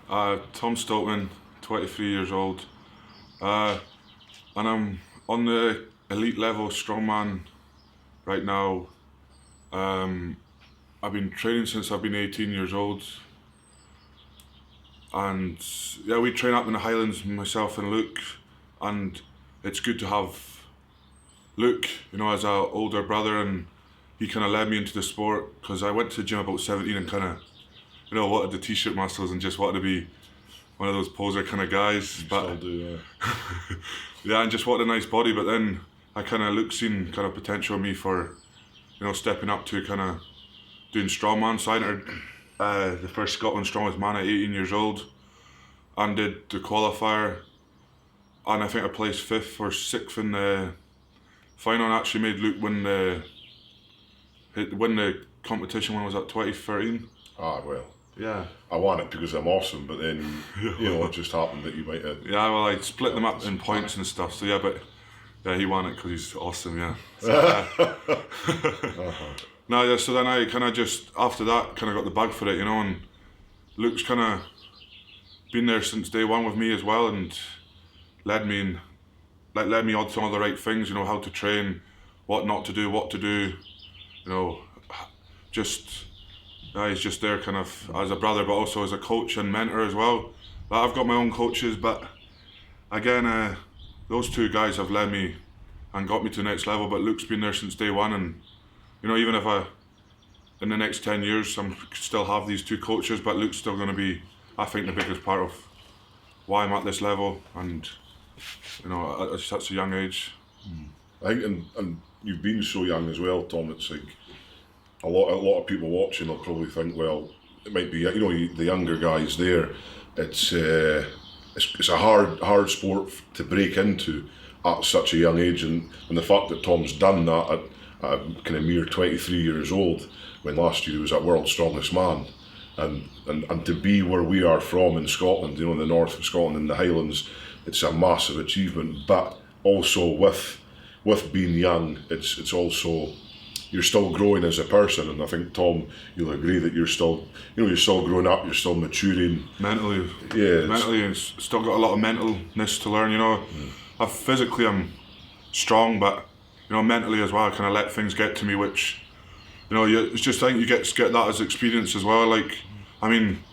Tom Stoltman, 23 years old, and I'm on the elite level strongman right now. I've been training since I've been 18 years old, and yeah, we train up in the Highlands, myself and Luke, and it's good to have Luke, as an older brother, and he kind of led me into the sport because I went to the gym about 17 and kind of, wanted the t-shirt muscles and just wanted to be one of those poser kind of guys. You still do, yeah. Yeah, and just wanted a nice body. But then I kind of seen kind of potential in me for, stepping up to kind of doing strongman. So I entered the first Scotland strongest man at 18 years old, and did the qualifier, and I think I placed 5th or 6th in the final, and actually made Luke win the competition when I was at 2013. Ah, well. Yeah. I won it because I'm awesome, but then, it just happened that you might have... Yeah, well, I split them up in points and stuff, so yeah, but yeah, he won it because he's awesome, yeah. So, No, yeah, so then I kind of just, after that, kind of got the bug for it, and Luke's kind of been there since day one with me as well, and led me on to all the right things, how to train, what not to do, what to do, he's just there kind of as a brother, but also as a coach and mentor as well. I've got my own coaches, but again, those two guys have led me and got me to the next level, but Luke's been there since day one, and even if in the next 10 years I'm still have these two coaches, but Luke's still going to be, I think, the biggest part of why I'm at this level, and at such a young age. I think, and you've been so young as well, Tom, it's like a lot of people watching will probably think, well, it might be, the younger guys there, it's a hard sport to break into at such a young age, and the fact that Tom's done that at a kind of mere 23 years old, when last year he was at World's Strongest Man, and to be where we are from in Scotland, in the north of Scotland, in the Highlands, it's a massive achievement. But also with being young, it's also, you're still growing as a person, and I think, Tom, you'll agree that you're still growing up, you're still maturing Mentally, and still got a lot of mentalness to learn. Physically I'm strong, but mentally as well, I kind of let things get to me, which it's just, I think you get that as experience as well. Like, I mean,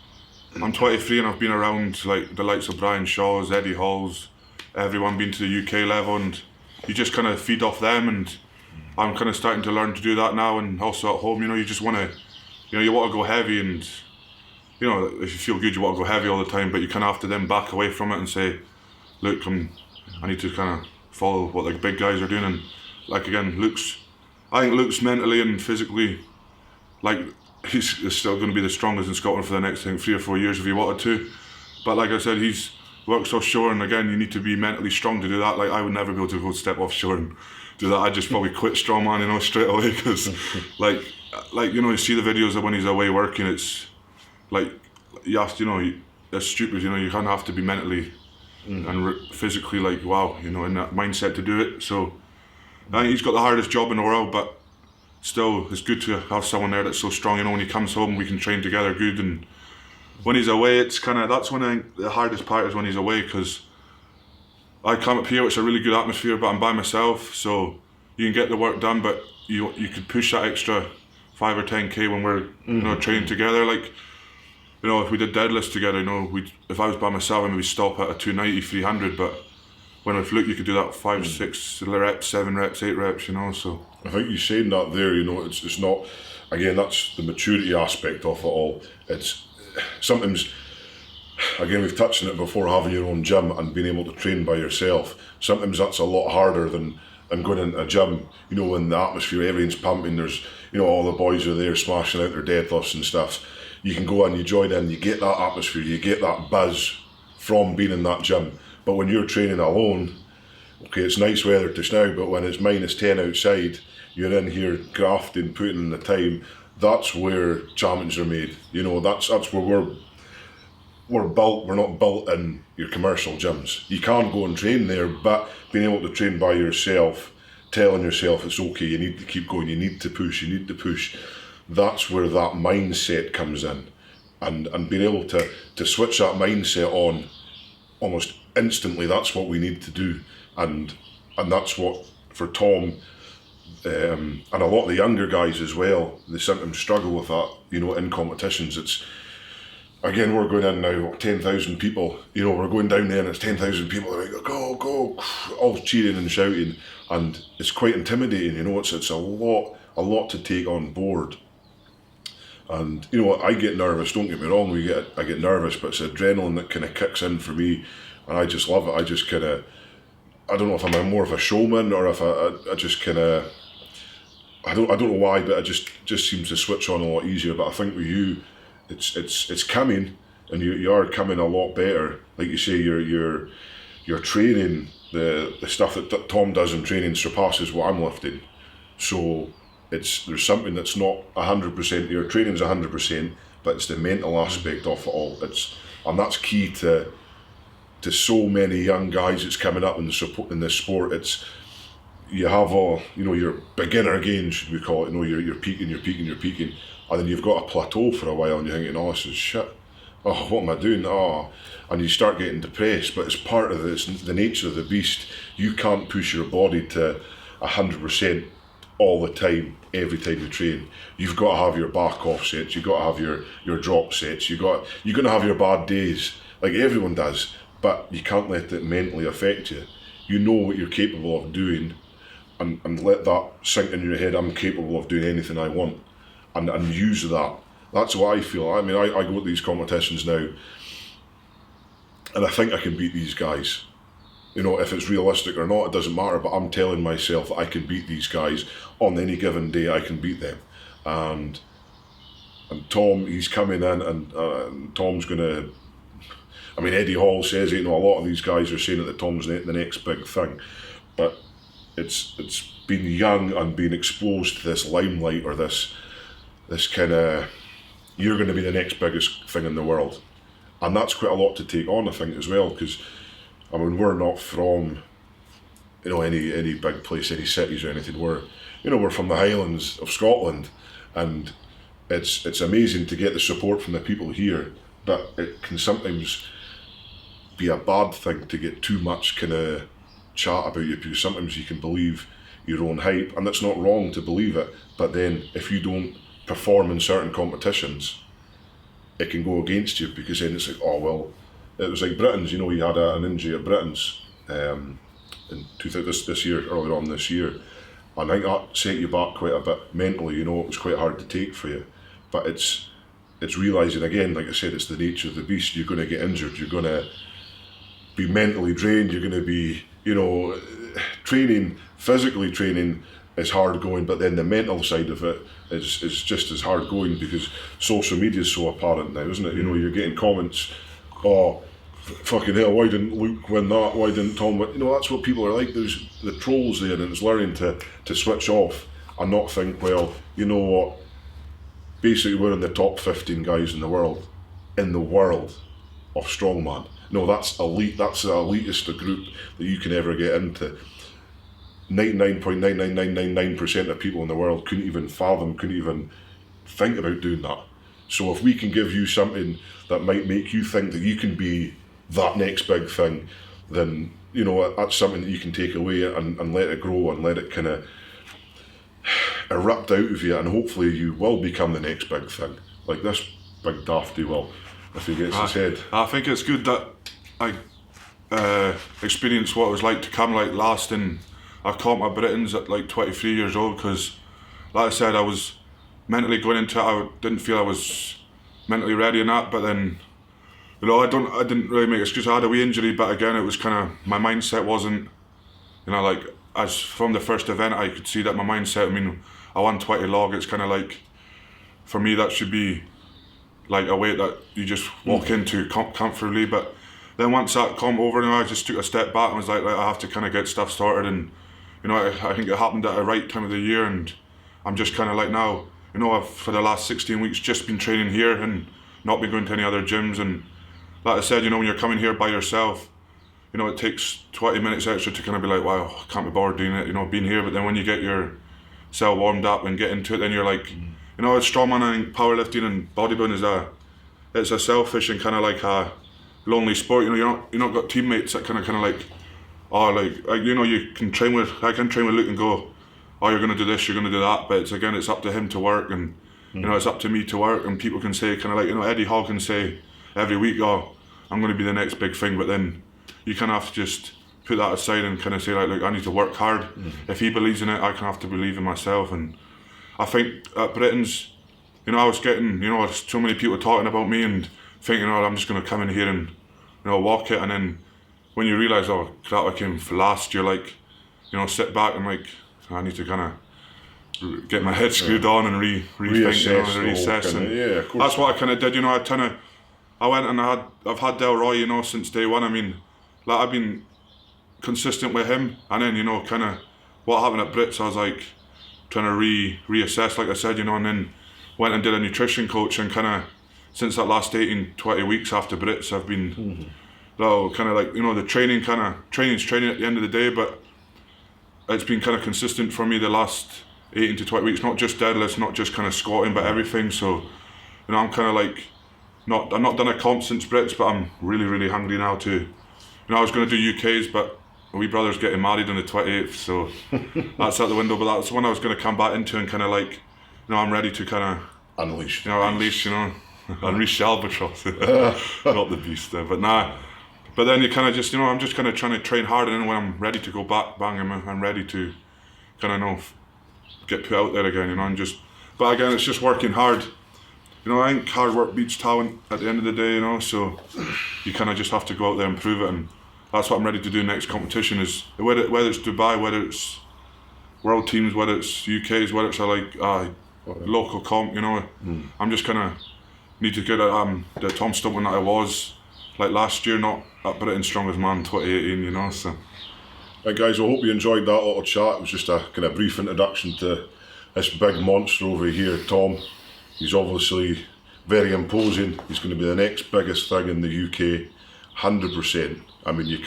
I'm 23 and I've been around like the likes of Brian Shaw's, Eddie Hall's, everyone been to the UK level, and you just kind of feed off them, and I'm kind of starting to learn to do that now. And also at home, you just want to, you want to go heavy, and if you feel good, you want to go heavy all the time, but you kind of have to then back away from it and say, look, I need to kind of follow what the big guys are doing. And like, again, I think Luke's mentally and physically, like, he's still going to be the strongest in Scotland for the next 3 or 4 years if he wanted to. But like I said, he's works offshore, and again, you need to be mentally strong to do that. Like, I would never be able to go step offshore and do that. I'd just probably quit strongman, straight away, because like you see the videos of when he's away working, it's like, you have to, it's stupid, you kind of have to be mentally and physically, like, wow, in that mindset to do it. So I think he's got the hardest job in the world, but still, it's good to have someone there that's so strong. When he comes home, we can train together good, and when he's away, it's kind of, that's when I think the hardest part is when he's away, because I come up here, it's a really good atmosphere, but I'm by myself, so you can get the work done, but you could push that extra 5 or 10k when we're training together. Like, if we did deadlifts together, if I was by myself, maybe stop at a 290, 300, but when with Luke, you could do that 5, 6 reps, 7 reps, 8 reps, so. I think you saying that there, it's not, again, that's the maturity aspect of it all. It's sometimes, again, we've touched on it before, having your own gym and being able to train by yourself. Sometimes that's a lot harder than going into a gym, when the atmosphere, everything's pumping, there's, all the boys are there smashing out their deadlifts and stuff. You can go in, you join in, you get that atmosphere, you get that buzz from being in that gym. But when you're training alone, okay, it's nice weather just now, but when it's -10 outside, you're in here grafting, putting in the time. That's where champions are made. That's where we're built. We're not built in your commercial gyms. You can go and train there, but being able to train by yourself, telling yourself it's okay, you need to keep going, you need to push, that's where that mindset comes in. and being able to switch that mindset on almost instantly. That's what we need to do, and that's what for Tom and a lot of the younger guys as well. They sometimes struggle with that, in competitions. It's again, we're going in now, 10,000 people. We're going down there and it's 10,000 people. They're like, go, go, all cheering and shouting, and it's quite intimidating. It's a lot to take on board. And I get nervous. Don't get me wrong. I get nervous, but it's adrenaline that kind of kicks in for me, and I just love it. I just kind of, I don't know if I'm more of a showman or if I just kind of, I don't know why, but it just seems to switch on a lot easier. But I think with you, it's coming, and you are coming a lot better. Like you say, your training, the stuff that Tom does in training surpasses what I'm lifting. So there's something that's not 100%. Your training's 100%, but it's the mental aspect of it all. And that's key to so many young guys that's coming up in the sport. You have your beginner gains, should we call it? You're peaking, and then you've got a plateau for a while, and you're thinking, oh, this is shit. Oh, what am I doing? Oh, and you start getting depressed. But it's part of this, the nature of the beast. You can't push your body to 100% all the time, every time you train. You've got to have your back off sets. You've got to have your drop sets. You're going to have your bad days, like everyone does. But you can't let it mentally affect you. You know what you're capable of doing, and let that sink in your head. I'm capable of doing anything I want, and use that. That's what I feel. I mean, I go to these competitions now, and I think I can beat these guys. If it's realistic or not, it doesn't matter, but I'm telling myself that I can beat these guys on any given day. I can beat them. And Tom, he's coming in, and Tom's going to, Eddie Hall says it, a lot of these guys are saying that Tom's the next big thing. But it's been young and being exposed to this limelight, or this kind of, you're going to be the next biggest thing in the world. And that's quite a lot to take on, I think, as well, because we're not from any big place, any cities or anything. We're from the Highlands of Scotland, and it's amazing to get the support from the people here, but it can sometimes be a bad thing to get too much kind of chat about you, because sometimes you can believe your own hype, and it's not wrong to believe it, but then if you don't perform in certain competitions, it can go against you, because then it's like, oh well, it was like Britain's, you had an injury at Britain's in this year, earlier on this year, and I think that set you back quite a bit mentally. It was quite hard to take for you, but it's realising again, like I said, it's the nature of the beast. You're going to get injured, you're going to be mentally drained, you're going to be, physically training is hard going, but then the mental side of it is just as hard going, because social media is so apparent now, isn't it? You're getting comments, oh, fucking hell, why didn't Luke win that? Why didn't Tom win? That's what people are like. There's the trolls there, and it's learning to switch off and not think, well, you know what? Basically, we're in the top 15 guys in the world of strongman. No, that's elite. That's the elitist group that you can ever get into. 99.99999% of people in the world couldn't even think about doing that. So if we can give you something that might make you think that you can be that next big thing, then that's something that you can take away and let it grow and let it kind of erupt out of you, and hopefully you will become the next big thing, like this big dafty will, if he gets his head. I think it's good that I experienced what it was like to come last in. I caught my Britons at 23 years old, because, like I said, I was mentally going into it. I didn't feel I was mentally ready in that, but then, I didn't really make excuses. I had a wee injury, but again, it was kind of, my mindset wasn't, as from the first event, I could see that my mindset, I won 20 log, it's kind of for me, that should be a weight that you just walk into comfortably, but then once that come over, I just took a step back and was like, I have to kind of get stuff started, and I think it happened at the right time of the year, and I'm just kind of now, I've for the last 16 weeks just been training here and not been going to any other gyms, and like I said, when you're coming here by yourself, it takes 20 minutes extra to kind of be like, wow, I can't be bothered doing it, being here, but then when you get yourself warmed up and get into it, then you're like, strongman and powerlifting and bodybuilding is it's a selfish and kind of like a lonely sport. You know, you're not got teammates that kind of like, oh, like you know, I can train with Luke and go, oh, you're gonna do this, you're gonna do that, but it's up to him to work, and you know, it's up to me to work. And people can say kind of like, you know, Eddie Hall can say every week, oh, I'm going to be the next big thing, but then you kind of have to just put that aside and kind of say like, look, I need to work hard. If he believes in it, I kind of have to believe in myself. And I think at Britain's, you know, I was getting, you know, so many people talking about me and thinking, oh, I'm just going to come in here and, you know, walk it. And then when you realise, oh, that I came last, you're like, you know, sit back and like, I need to kind of get my head screwed on and reassess, you know, reassess. And yeah, of course. That's what I kind of did, you know. I went and I've had Del Roy, you know, since day one. I mean, like I've been consistent with him, and then, you know, kind of what happened at Brits, I was like trying to reassess, like I said, you know, and then went and did a nutrition coach, and kind of since that last 18-20 weeks after Brits, I've been kind of like, you know, the training's training at the end of the day, but it's been kind of consistent for me the last 18 to 20 weeks, not just deadlifts, not just kind of squatting, but everything. So, you know, I'm kind of like, I've not done a comp since Brits, but I'm really, really hungry now to, you know, I was going to do UKs, but my wee brother's getting married on the 28th, so that's out the window. But that's one I was going to come back into and kind of like, you know, I'm ready to kind of unleash, you know, unleash the albatross, not the beast there, but nah. But then you kind of just, you know, I'm just kind of trying to train hard, and then when I'm ready to go back, bang, I'm ready to kind of, you know, get put out there again, you know, and just, but again, it's just working hard. You know, I think hard work beats talent at the end of the day, you know, so you kind of just have to go out there and prove it, and that's what I'm ready to do next competition, is whether it's Dubai, whether it's World Teams, whether it's UKs, whether it's local comp, you know, I'm just kind of need to get the Tom Stoltman that I was like last year, not at Britain's Strongest Man 2018, you know, so. Right guys, I hope you enjoyed that little chat. It was just a kind of brief introduction to this big monster over here, Tom. He's obviously very imposing. He's going to be the next biggest thing in the UK, 100%. I mean, you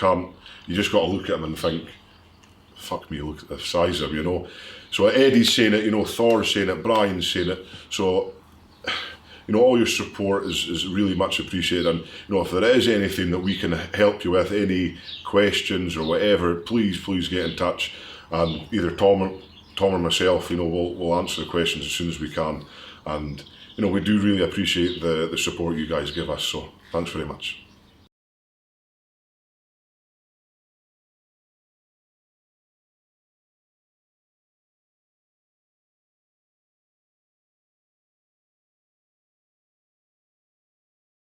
just got to look at him and think, fuck me, look at the size of him, you know. So Eddie's saying it, you know, Thor's saying it, Brian's saying it. So, you know, all your support is really much appreciated. And, you know, if there is anything that we can help you with, any questions or whatever, please get in touch. And either Tom or myself, you know, we'll answer the questions as soon as we can. And, you know, we do really appreciate the support you guys give us. So thanks very much.